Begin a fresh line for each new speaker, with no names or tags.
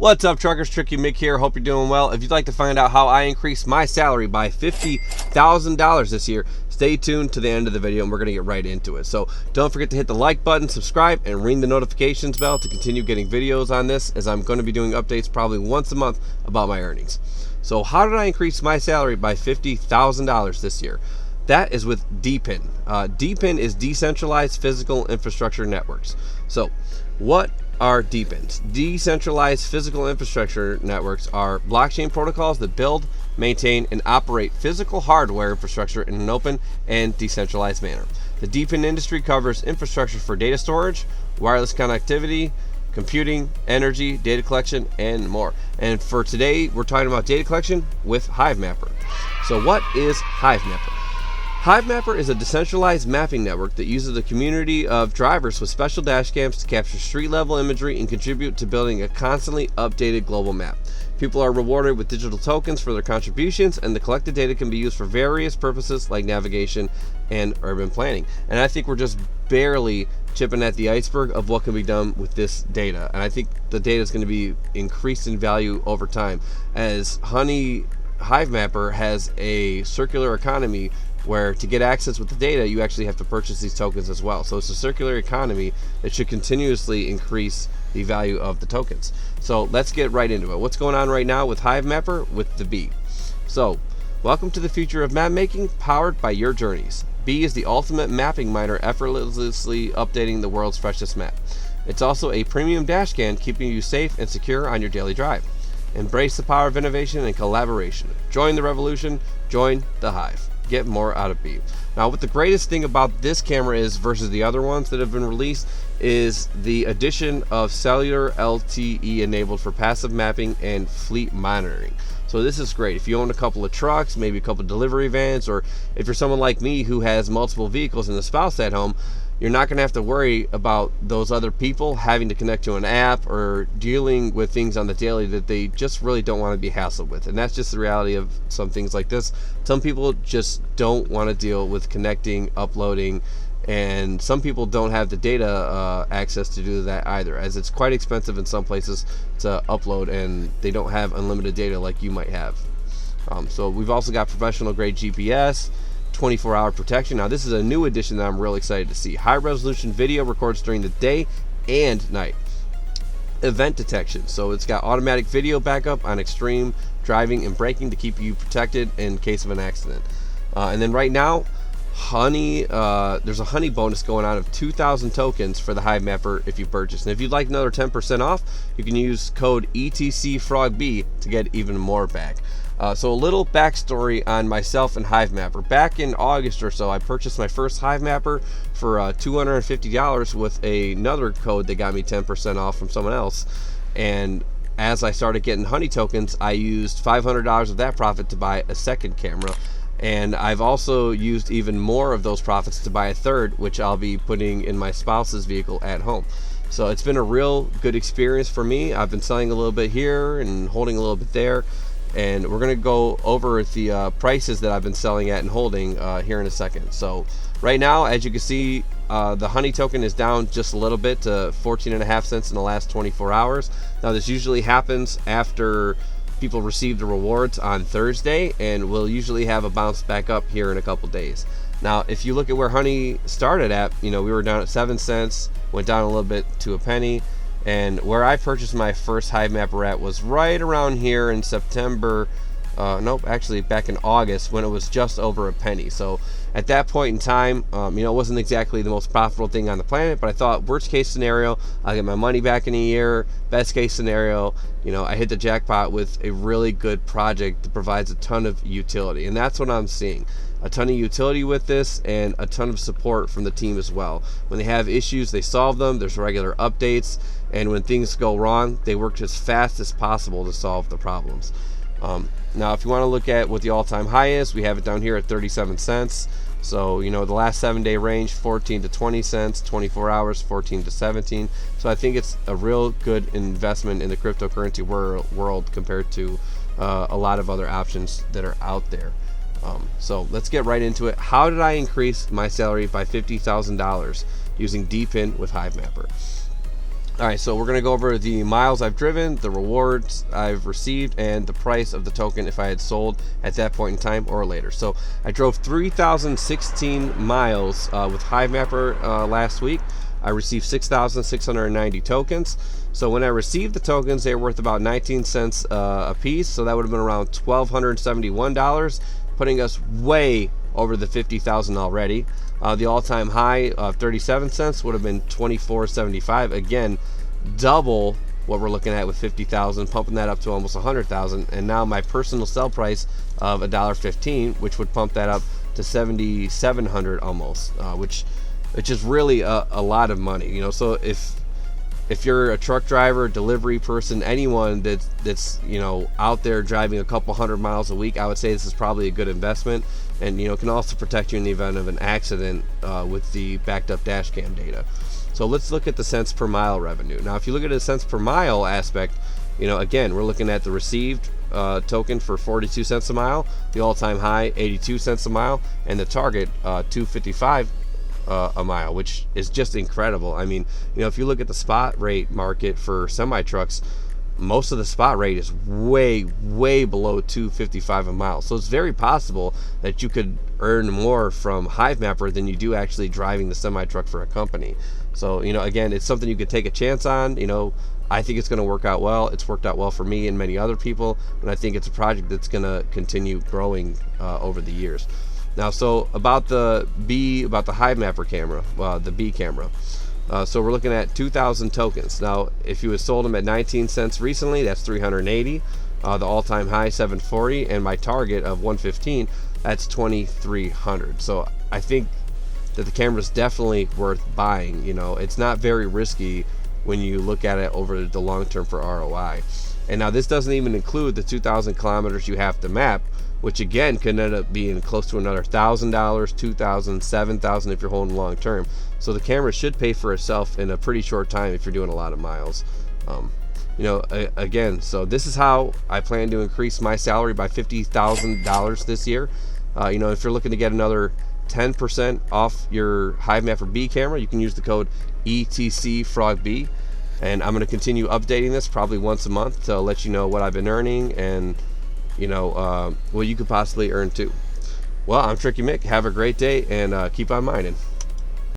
What's up, truckers? Tricky Mick here. Hope you're doing well. If you'd like to find out how I increased my salary by $50,000 this year, stay tuned to the end of the video and we're going to get right into it. So don't forget to hit the like button, subscribe, and ring the notifications bell to continue getting videos on this, as I'm going to be doing updates probably once a month about my earnings. So how did I increase my salary by $50,000 this year? That is with DEPIN. DEPIN is Decentralized Physical Infrastructure Networks. So what are DEPINs? Decentralized Physical Infrastructure Networks are blockchain protocols that build, maintain, and operate physical hardware infrastructure in an open and decentralized manner. The DEPIN industry covers infrastructure for data storage, wireless connectivity, computing, energy, data collection, and more. And for today, we're talking about data collection with Hivemapper. So what is Hivemapper? Hivemapper is a decentralized mapping network that uses a community of drivers with special dash cams to capture street-level imagery and contribute to building a constantly updated global map. People are rewarded with digital tokens for their contributions, and the collected data can be used for various purposes like navigation and urban planning. And I think we're just barely chipping at the iceberg of what can be done with this data. And I think the data is going to be increased in value over time, as Hivemapper has a circular economy where to get access with the data, you actually have to purchase these tokens as well. So it's a circular economy that should continuously increase the value of the tokens. So let's get right into it. What's going on right now with Hivemapper with the Bee? So welcome to the future of map making, powered by your journeys. Bee is the ultimate mapping miner, effortlessly updating the world's freshest map. It's also a premium dash cam, keeping you safe and secure on your daily drive. Embrace the power of innovation and collaboration. Join the revolution. Join the Hive. Get more out of Bee. Now, what the greatest thing about this camera is versus the other ones that have been released is the addition of cellular LTE enabled for passive mapping and fleet monitoring. So this is great if you own a couple of trucks, maybe a couple of delivery vans, or if you're someone like me who has multiple vehicles and a spouse at home. You're not going to have to worry about those other people having to connect to an app or dealing with things on the daily that they just really don't want to be hassled with. And that's just the reality of some things like this. Some people just don't want to deal with connecting, uploading, and some people don't have the data access to do that either, as it's quite expensive in some places to upload, and they don't have unlimited data like you might have. So we've also got professional grade GPS, 24-hour protection. Now this is a new addition that I'm really excited to see. High resolution video records during the day and night. Event detection, so it's got automatic video backup on extreme driving and braking to keep you protected in case of an accident. And then right now, there's a honey bonus going on of 2,000 tokens for the Hivemapper if you purchase. And if you'd like another 10% off, you can use code ETCFrogB to get even more back. So a little backstory on myself and Hivemapper. Back in August or so, I purchased my first Hivemapper for $250 with another code that got me 10% off from someone else. And as I started getting honey tokens, I used $500 of that profit to buy a second camera. And I've also used even more of those profits to buy a third, which I'll be putting in my spouse's vehicle at home. So it's been a real good experience for me. I've been selling a little bit here and holding a little bit there. And we're going to go over the prices that I've been selling at and holding here in a second. So right now, as you can see, the honey token is down just a little bit to 14.5 cents in the last 24 hours. Now this usually happens after people receive the rewards on Thursday, and we'll usually have a bounce back up here in a couple days. Now if you look at where honey started at, we were down at 7 cents, went down a little bit to a penny. And where I purchased my first Hivemapper at was right around here in September, actually back in August, when it was just over a penny. So at that point in time, it wasn't exactly the most profitable thing on the planet, but I thought worst case scenario, I'll get my money back in a year. Best case scenario, I hit the jackpot with a really good project that provides a ton of utility. And that's what I'm seeing. A ton of utility with this, and a ton of support from the team as well. When they have issues, they solve them. There's regular updates, and when things go wrong, they work as fast as possible to solve the problems. Now if you want to look at what the all-time high is, we have it down here at 37 cents. So the last 7-day range, 14 to 20 cents, 24 hours, 14 to 17. So I think it's a real good investment in the cryptocurrency world compared to a lot of other options that are out there. So let's get right into it. How did I increase my salary by $50,000 using DEPIN with Hivemapper? All right, so we're gonna go over the miles I've driven, the rewards I've received, and the price of the token if I had sold at that point in time or later. So I drove 3,016 miles with Hivemapper last week. I received 6,690 tokens. So when I received the tokens, they were worth about 19 cents a piece. So that would have been around $1,271, putting us way over the 50,000 already. The all-time high of 37 cents would have been 24.75. Again, double what we're looking at with 50,000, pumping that up to almost 100,000. And now my personal sell price of $1.15, which would pump that up to 7,700 almost, which is really a lot of money. You know, so if you're a truck driver, delivery person, anyone that's you know out there driving a couple hundred miles a week, I would say this is probably a good investment, and you know can also protect you in the event of an accident with the backed up dash cam data. So let's look at the cents per mile revenue. Now, if you look at the cents per mile aspect, you know, again, we're looking at the received token for 42 cents a mile, the all-time high 82 cents a mile, and the target 255 a mile, which is just incredible. I mean, you know, if you look at the spot rate market for semi trucks, most of the spot rate is way below 255 a mile. So it's very possible that you could earn more from Hivemapper than you do actually driving the semi truck for a company. So, you know, again, it's something you could take a chance on. You know, I think it's going to work out well. It's worked out well for me and many other people, and I think it's a project that's going to continue growing over the years. Now, so about the Hivemapper camera, the B camera. So we're looking at 2,000 tokens. Now, if you had sold them at 19 cents recently, that's 380. The all-time high 740, and my target of 115, that's 2,300. So I think that the camera is definitely worth buying. You know, it's not very risky when you look at it over the long term for ROI. And now this doesn't even include the 2,000 kilometers you have to map, which again can end up being close to another $1,000, $2,000, $7,000 if you're holding long term. So the camera should pay for itself in a pretty short time if you're doing a lot of miles. You know, again, so this is how I plan to increase my salary by $50,000 this year. You know, if you're looking to get another 10% off your Hivemapper B camera, you can use the code ETCFrogB. And I'm going to continue updating this probably once a month to let you know what I've been earning and, you know, what you could possibly earn too. Well, I'm Tricky Mick. Have a great day and keep on mining.